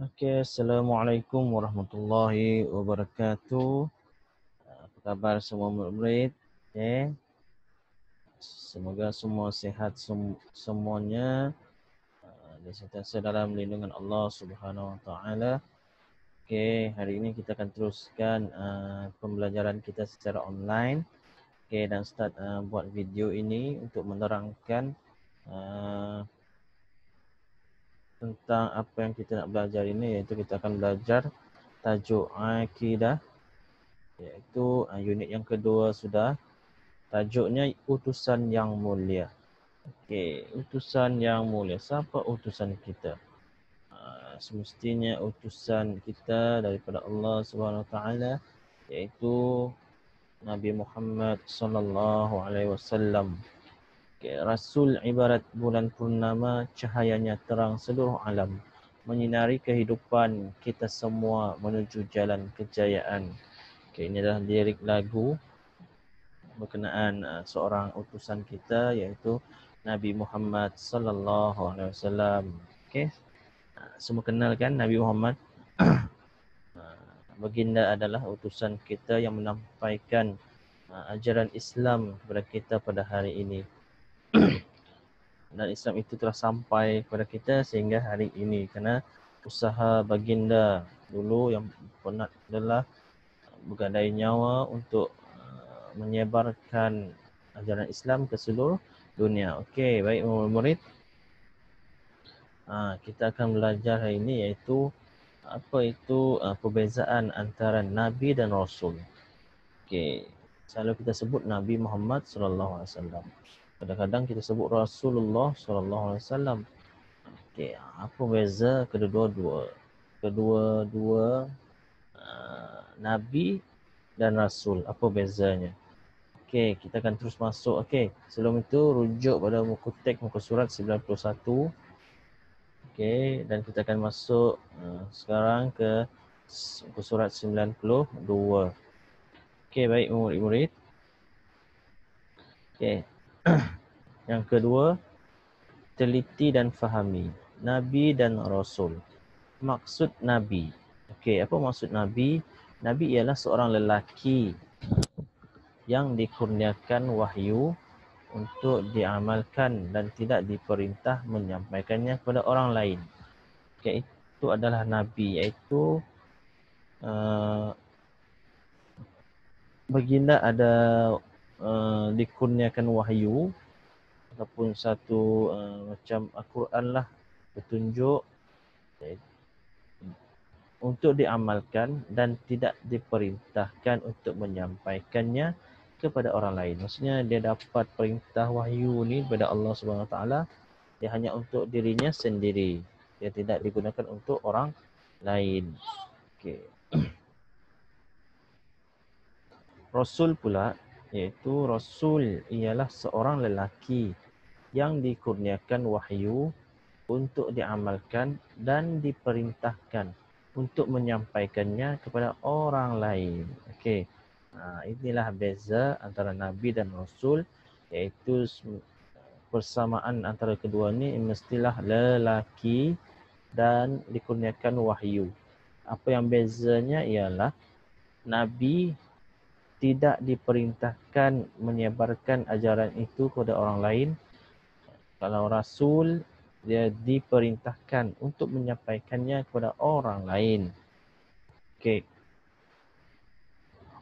Assalamualaikum warahmatullahi wabarakatuh. Apa khabar semua murid-murid? Semoga semua sehat semuanya dan sentiasa dalam lindungan Allah Subhanahu wa taala. Hari ini kita akan teruskan pembelajaran kita secara online. Dan start buat video ini untuk menerangkan tentang apa yang kita nak belajar ini, iaitu kita akan belajar tajuk akidah, iaitu unit yang kedua sudah. Tajuknya utusan yang mulia. Utusan yang mulia. Siapa utusan kita? Semestinya utusan kita daripada Allah Subhanahu Wa Taala, iaitu Nabi Muhammad sallallahu alaihi wasallam. Rasul ibarat bulan purnama, cahayanya terang seluruh alam, menyinari kehidupan kita semua menuju jalan kejayaan. Ini adalah lirik lagu berkenaan seorang utusan kita, iaitu Nabi Muhammad sallallahu alaihi wasallam. Semua kenal kan Nabi Muhammad? Baginda adalah utusan kita yang menyampaikan ajaran Islam kepada kita pada hari ini. Dan Islam itu telah sampai kepada kita sehingga hari ini, kerana usaha baginda dulu yang pernah adalah bergadai nyawa untuk menyebarkan ajaran Islam ke seluruh dunia. Baik murid-murid. Kita akan belajar hari ini, iaitu apa itu perbezaan antara Nabi dan Rasul. Selalu kita sebut Nabi Muhammad sallallahu alaihi wasallam. Kadang-kadang kita sebut Rasulullah sallallahu alaihi wasallam. Apa beza kedua-dua Nabi dan Rasul? Apa bezanya? Kita akan terus masuk. Sebelum itu rujuk pada muka teks muka surat 91. Dan kita akan masuk sekarang ke muka surat 92. Baik murid-murid. Yang kedua, teliti dan fahami Nabi dan Rasul. Maksud Nabi. Apa maksud Nabi? Nabi ialah seorang lelaki yang dikurniakan wahyu untuk diamalkan dan tidak diperintah menyampaikannya kepada orang lain. Itu adalah Nabi, iaitu baginda ada dikurniakan wahyu ataupun satu macam Al-Quran lah, petunjuk untuk diamalkan dan tidak diperintahkan untuk menyampaikannya kepada orang lain. Maksudnya dia dapat perintah wahyu ni daripada Allah Subhanahu Wa Taala, dia hanya untuk dirinya sendiri. Dia tidak digunakan untuk orang lain. Rasul pula, iaitu Rasul ialah seorang lelaki yang dikurniakan wahyu untuk diamalkan dan diperintahkan untuk menyampaikannya kepada orang lain. Inilah beza antara Nabi dan Rasul, iaitu persamaan antara kedua ni mestilah lelaki dan dikurniakan wahyu. Apa yang bezanya ialah Nabi tidak diperintahkan menyebarkan ajaran itu kepada orang lain. Kalau Rasul, dia diperintahkan untuk menyampaikannya kepada orang lain.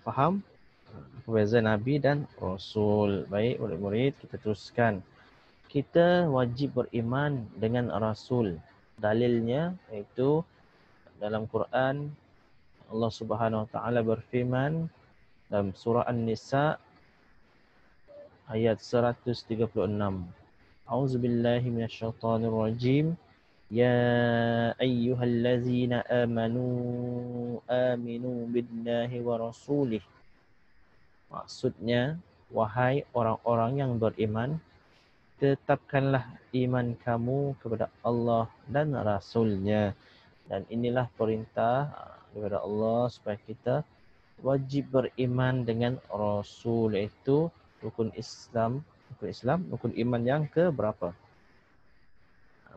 Faham? Perbezaan Nabi dan Rasul. Baik murid-murid, kita teruskan. Kita wajib beriman dengan Rasul. Dalilnya iaitu dalam Quran, Allah Subhanahu Wa Taala berfirman dalam surah An-Nisa ayat 136. A'udzubillahi minasyaitonir rajim. Ya ayyuhallazina amanu aminu billahi wa rasulih. Maksudnya, wahai orang-orang yang beriman, tetapkanlah iman kamu kepada Allah dan Rasulnya. Dan inilah perintah daripada Allah supaya kita wajib beriman dengan Rasul, iaitu rukun iman yang ke berapa?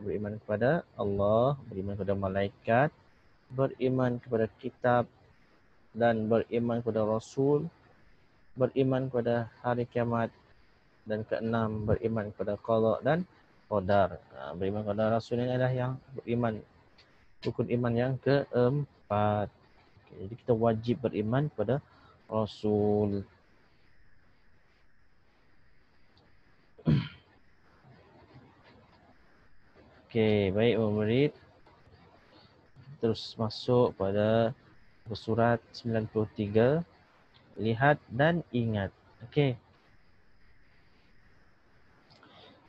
Beriman kepada Allah, beriman kepada malaikat, beriman kepada kitab dan beriman kepada Rasul, beriman kepada hari kiamat, dan keenam beriman kepada qada dan qadar. Beriman kepada Rasul ini adalah yang beriman, rukun iman yang keempat. Jadi kita wajib beriman kepada Rasul. Okey, baik murid. Terus masuk pada surat 93. Lihat dan ingat. Okey.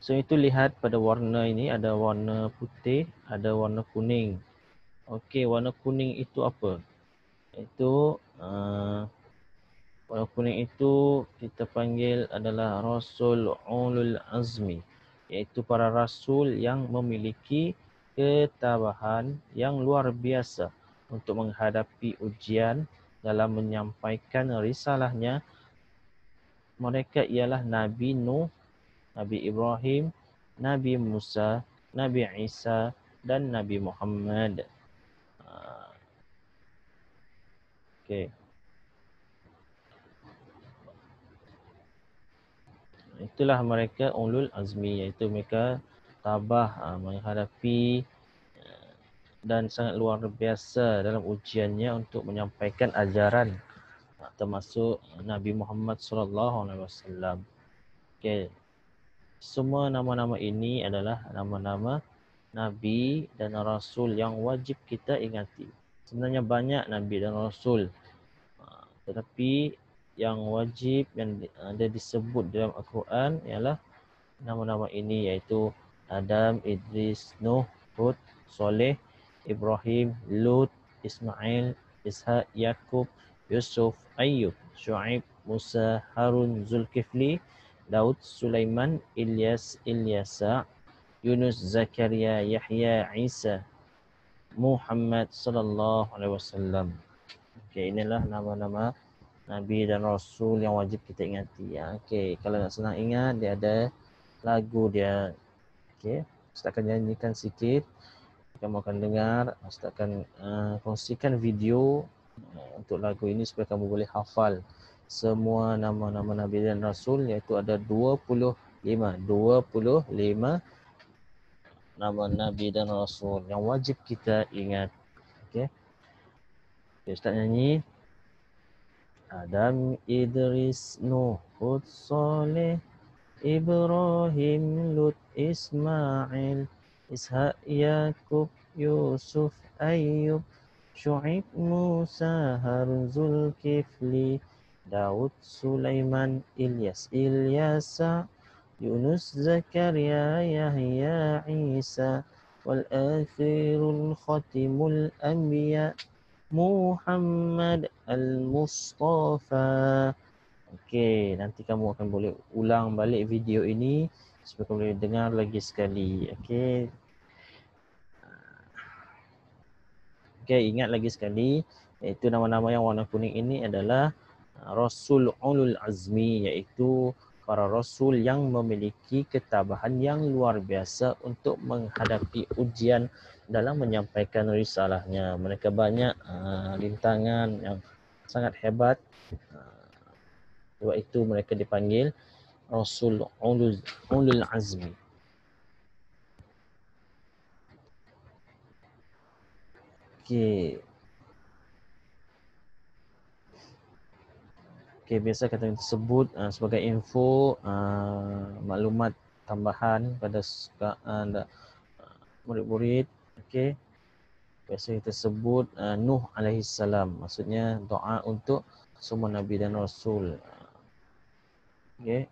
So itu lihat pada warna ini, ada warna putih, ada warna kuning. Okey, warna kuning itu apa? Itu warna kuning itu kita panggil adalah Rasul Ulul Azmi, iaitu para rasul yang memiliki ketabahan yang luar biasa untuk menghadapi ujian dalam menyampaikan risalahnya. Mereka ialah Nabi Nuh, Nabi Ibrahim, Nabi Musa, Nabi Isa dan Nabi Muhammad. Okey. Itulah mereka ulul azmi, iaitu mereka tabah menghadapi dan sangat luar biasa dalam ujiannya untuk menyampaikan ajaran, termasuk Nabi Muhammad sallallahu alaihi wasallam. Okey. Semua nama-nama ini adalah nama-nama nabi dan rasul yang wajib kita ingati. Sebenarnya banyak nabi dan rasul, tetapi yang wajib yang ada disebut dalam Al-Quran ialah nama-nama ini, iaitu Adam, Idris, Nuh, Hud, Soleh, Ibrahim, Lut, Ismail, Ishaq, Yakub, Yusuf, Ayyub, Shu'aib, Musa, Harun, Zulkifli, Daud, Sulaiman, Ilyas, Ilyasa, Yunus, Zakaria, Yahya, Isa, Muhammad sallallahu alaihi wasallam. Okey, inilah nama-nama Nabi dan Rasul yang wajib kita ingati. Okey, kalau nak senang ingat, dia ada lagu dia. Okey, Ustaz akan nyanyikan sikit. Kamu akan dengar, Ustaz akan kongsikan video untuk lagu ini supaya kamu boleh hafal semua nama-nama Nabi dan Rasul, iaitu ada 25 nama Nabi dan Rasul yang wajib kita ingat. Okey. Ustaz nyanyi. Adam, Idris, Nuh, Hud, Saleh, Ibrahim, Lut, Ismail, Ishaq, Yakub, Yusuf, Ayyub, Shu'aib, Musa, Harun, Zulkifli, Daud, Sulaiman, Ilyas, Ilyasa, Yunus, Zakaria, Yahya, Isa, wal akhirul khatimul anbiya, Muhammad al-Mustafa. Okey, nanti kamu akan boleh ulang balik video ini supaya kamu boleh dengar lagi sekali. Okey. Okey, ingat lagi sekali, iaitu nama-nama yang warna kuning ini adalah Rasul Ulul Azmi, iaitu para rasul yang memiliki ketabahan yang luar biasa untuk menghadapi ujian dalam menyampaikan risalahnya. Mereka banyak rintangan yang sangat hebat. Sebab itu mereka dipanggil Rasul Ulul Azmi. Okey. Okey, biasa kata tersebut sebagai info maklumat tambahan pada murid-murid. Okey. Biasa kita sebut Nuh alaihi salam. Maksudnya doa untuk semua nabi dan rasul. Okey.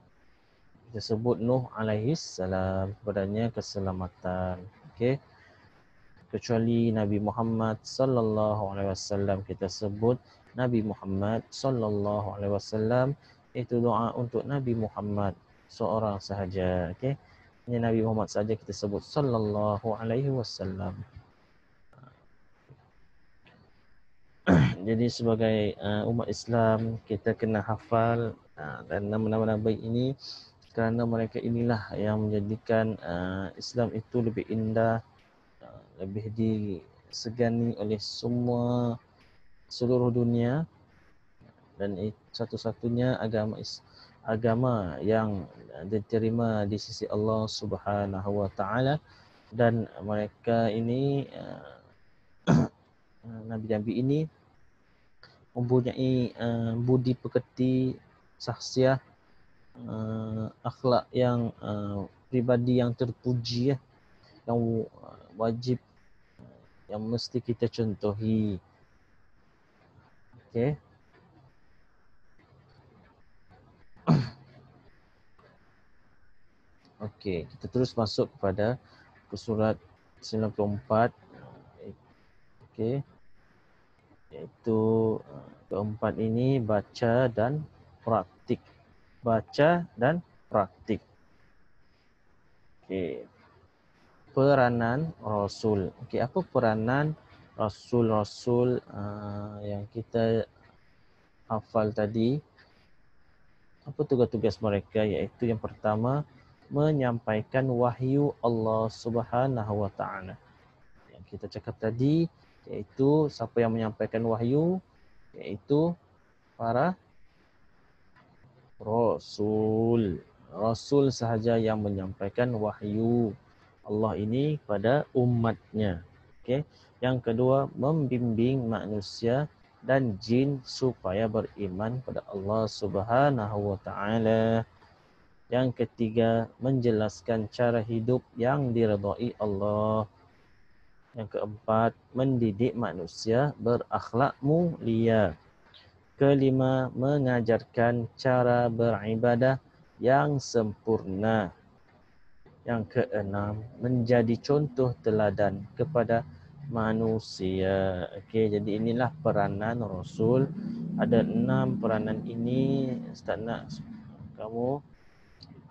Kita sebut Nuh alaihi salam, kepadanya keselamatan. Okey. Kecuali Nabi Muhammad sallallahu alaihi wasallam, kita sebut Nabi Muhammad sallallahu alaihi wasallam, itu doa untuk Nabi Muhammad seorang sahaja. Okey. Hanya Nabi Muhammad saja kita sebut sallallahu alaihi wasallam. Jadi sebagai umat Islam, kita kena hafal dan nama-nama Nabi ini, kerana mereka inilah yang menjadikan Islam itu lebih indah, lebih disegani oleh seluruh dunia, dan satu-satunya agama yang diterima di sisi Allah Subhanahu wa taala, dan mereka ini nabi-nabi ini mempunyai budi pekerti, sahsiah, akhlak yang pribadi yang terpuji, yang wajib, yang mesti kita contohi. Okey. Okey, kita terus masuk kepada surat 94. Okey. Iaitu keempat ini baca dan praktik. Baca dan praktik. Okey. Peranan Rasul. Okey, apa peranan Rasul-Rasul yang kita hafal tadi? Apa tugas-tugas mereka? Iaitu yang pertama, menyampaikan wahyu Allah Subhanahu wa taala. Yang kita cakap tadi, iaitu siapa yang menyampaikan wahyu? Iaitu para Rasul. Rasul sahaja yang menyampaikan wahyu Allah ini kepada umatnya. Okey. Yang kedua, membimbing manusia dan jin supaya beriman kepada Allah Subhanahu wa taala. Yang ketiga, menjelaskan cara hidup yang diredai Allah. Yang keempat, mendidik manusia berakhlak mulia. Kelima, mengajarkan cara beribadah yang sempurna. Yang keenam, menjadi contoh teladan kepada manusia. Okey, jadi inilah peranan Rasul. Ada 6 peranan ini. Ustaz nak kamu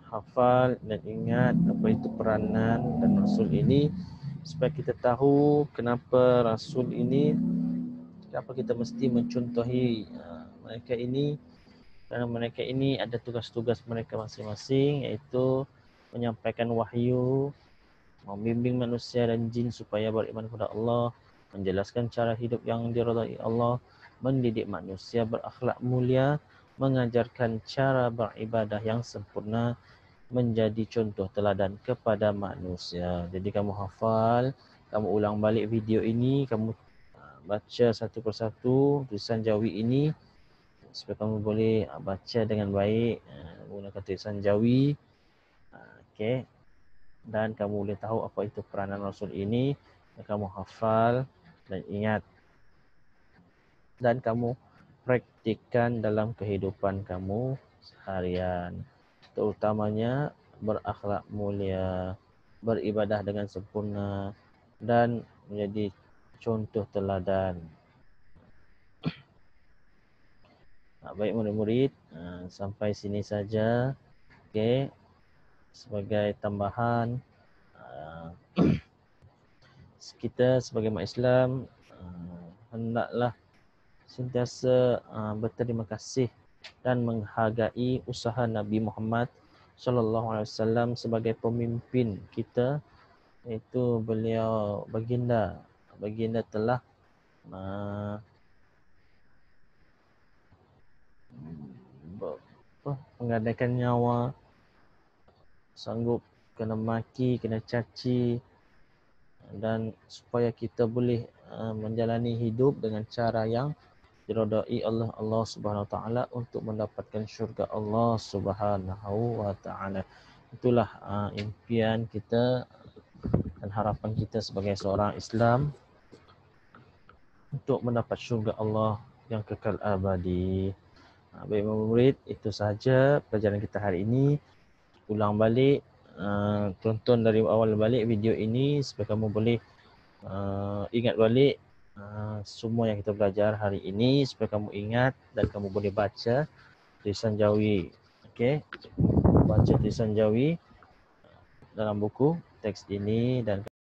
hafal dan ingat apa itu peranan dan Rasul ini, supaya kita tahu kenapa Rasul ini, kenapa kita mesti mencontohi mereka ini. Kerana mereka ini ada tugas-tugas mereka masing-masing, iaitu menyampaikan wahyu, membimbing manusia dan jin supaya beriman kepada Allah, menjelaskan cara hidup yang diridai Allah, mendidik manusia berakhlak mulia, mengajarkan cara beribadah yang sempurna, menjadi contoh teladan kepada manusia. Jadi kamu hafal, kamu ulang balik video ini, kamu baca satu persatu tulisan Jawi ini supaya kamu boleh baca dengan baik menggunakan tulisan Jawi. Okey. Dan kamu boleh tahu apa itu peranan Rasul ini, dan kamu hafal dan ingat. Dan kamu praktikkan dalam kehidupan kamu seharian. Terutamanya berakhlak mulia, beribadah dengan sempurna, dan menjadi contoh teladan. Baik murid-murid, sampai sini saja. Okey. Sebagai tambahan, kita sebagai umat Islam hendaklah sentiasa berterima kasih dan menghargai usaha Nabi Muhammad sallallahu alaihi wasallam sebagai pemimpin kita, iaitu beliau baginda telah menggadaikan nyawa, sanggup kena maki, kena caci, dan supaya kita boleh menjalani hidup dengan cara yang diridai oleh Allah Subhanahu wa taala untuk mendapatkan syurga Allah Subhanahu wa taala. Itulah impian kita dan harapan kita sebagai seorang Islam untuk mendapat syurga Allah yang kekal abadi. Baik murid, itu sahaja pelajaran kita hari ini. Ulang balik, tonton dari awal balik video ini supaya kamu boleh ingat balik semua yang kita belajar hari ini, supaya kamu ingat dan kamu boleh baca tulisan Jawi. Okey, baca tulisan Jawi dalam buku teks ini dan